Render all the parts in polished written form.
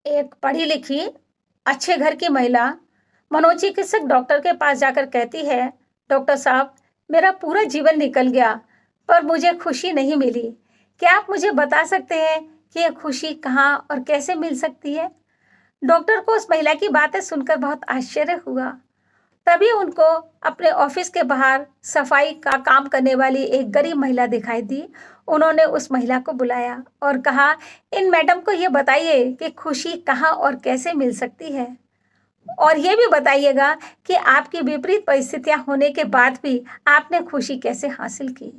एक पढ़ी लिखी, अच्छे घर की महिला मनोचिकित्सक डॉक्टर के पास जाकर कहती है, डॉक्टर साहब, मेरा पूरा जीवन निकल गया, पर मुझे खुशी नहीं मिली। क्या आप मुझे बता सकते हैं कि यह खुशी कहाँ और कैसे मिल सकती है? डॉक्टर को उस महिला की बातें सुनकर बहुत आश्चर्य हुआ। तभी उनको अपने ऑफिस के बाहर सफाई का काम करने वाली एक गरीब महिला दिखाई दी। उन्होंने उस महिला को बुलाया और कहा, इन मैडम को ये बताइए कि खुशी कहाँ और कैसे मिल सकती है, और ये भी बताइएगा कि आपकी विपरीत परिस्थितियां होने के बाद भी आपने खुशी कैसे हासिल की।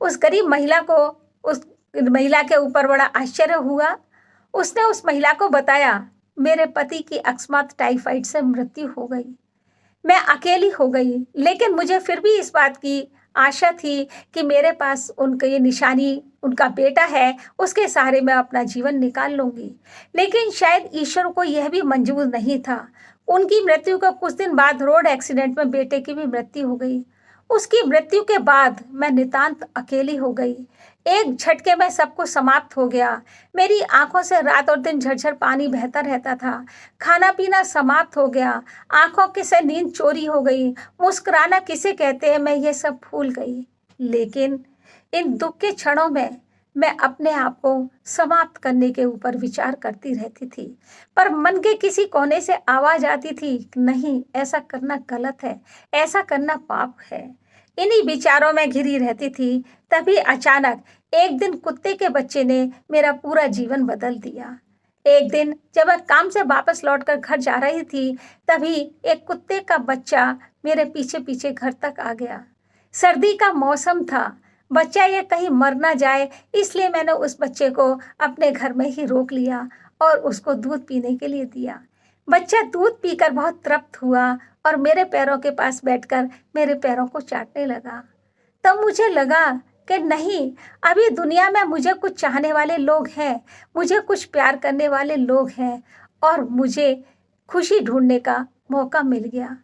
उस गरीब महिला को उस महिला के ऊपर बड़ा आश्चर्य हुआ। उसने उस महिला को बताया, मेरे पति की अकस्मात टाइफाइड से मृत्यु हो गई। मैं अकेली हो गई, लेकिन मुझे फिर भी इस बात की आशा थी कि मेरे पास उनका ये निशानी, उनका बेटा है, उसके सहारे मैं अपना जीवन निकाल लूंगी। लेकिन शायद ईश्वर को यह भी मंजूर नहीं था। उनकी मृत्यु का कुछ दिन बाद रोड एक्सीडेंट में बेटे की भी मृत्यु हो गई। उसकी मृत्यु के बाद मैं नितांत अकेली हो गई। एक झटके में सब कुछ समाप्त हो गया। मेरी आंखों से रात और दिन झरझर पानी बहता रहता था। खाना पीना समाप्त हो गया। आंखों के से नींद चोरी हो गई। मुस्कुराना किसे कहते हैं, मैं ये सब भूल गई। लेकिन इन दुख के क्षणों में मैं अपने आप को समाप्त करने के ऊपर विचार करती रहती थी, पर मन के किसी कोने से आवाज आती थी, नहीं, ऐसा करना गलत है, ऐसा करना पाप है। इन्हीं विचारों में घिरी रहती थी। तभी अचानक एक दिन कुत्ते के बच्चे ने मेरा पूरा जीवन बदल दिया। एक दिन जब मैं काम से वापस लौटकर घर जा रही थी, तभी एक कुत्ते का बच्चा मेरे पीछे पीछे घर तक आ गया। सर्दी का मौसम था। बच्चा ये कहीं मर ना जाए, इसलिए मैंने उस बच्चे को अपने घर में ही रोक लिया और उसको दूध पीने के लिए दिया। बच्चा दूध पीकर बहुत तृप्त हुआ और मेरे पैरों के पास बैठकर मेरे पैरों को चाटने लगा। तब मुझे लगा कि नहीं, अभी दुनिया में मुझे कुछ चाहने वाले लोग हैं, मुझे कुछ प्यार करने वाले लोग हैं, और मुझे खुशी ढूंढने का मौका मिल गया।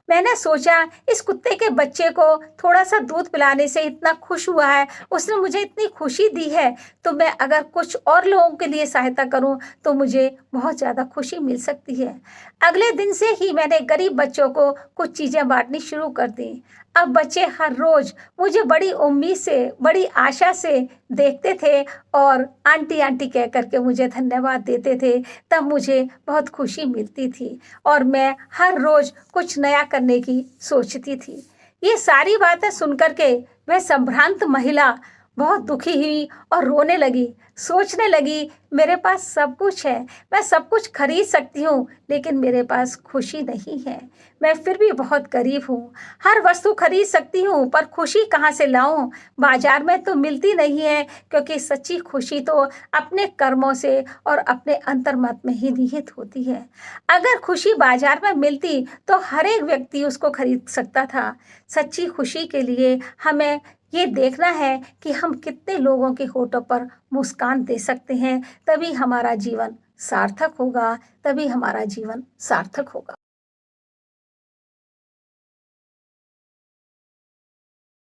मैंने सोचा, इस कुत्ते के बच्चे को थोड़ा सा दूध पिलाने से इतना खुश हुआ है, उसने मुझे इतनी खुशी दी है, तो मैं अगर कुछ और लोगों के लिए सहायता करूं तो मुझे बहुत ज़्यादा खुशी मिल सकती है। अगले दिन से ही मैंने गरीब बच्चों को कुछ चीज़ें बांटनी शुरू कर दी। अब बच्चे हर रोज़ मुझे बड़ी उम्मीद से, बड़ी आशा से देखते थे और आंटी आंटी कह करके मुझे धन्यवाद देते थे। तब मुझे बहुत खुशी मिलती थी और मैं हर रोज़ कुछ नया करने की सोचती थी। ये सारी बातें सुनकर के वह संभ्रांत महिला बहुत दुखी हुई और रोने लगी। सोचने लगी, मेरे पास सब कुछ है, मैं सब कुछ खरीद सकती हूँ, लेकिन मेरे पास खुशी नहीं है। मैं फिर भी बहुत गरीब हूँ। हर वस्तु खरीद सकती हूँ, पर खुशी कहाँ से लाऊं? बाजार में तो मिलती नहीं है, क्योंकि सच्ची खुशी तो अपने कर्मों से और अपने अंतर्मन में ही निहित होती है। अगर खुशी बाजार में मिलती तो हर एक व्यक्ति उसको खरीद सकता था। सच्ची खुशी के लिए हमें ये देखना है कि हम कितने लोगों के होठों पर मुस्कान दे सकते हैं, तभी हमारा जीवन सार्थक होगा, तभी हमारा जीवन सार्थक होगा।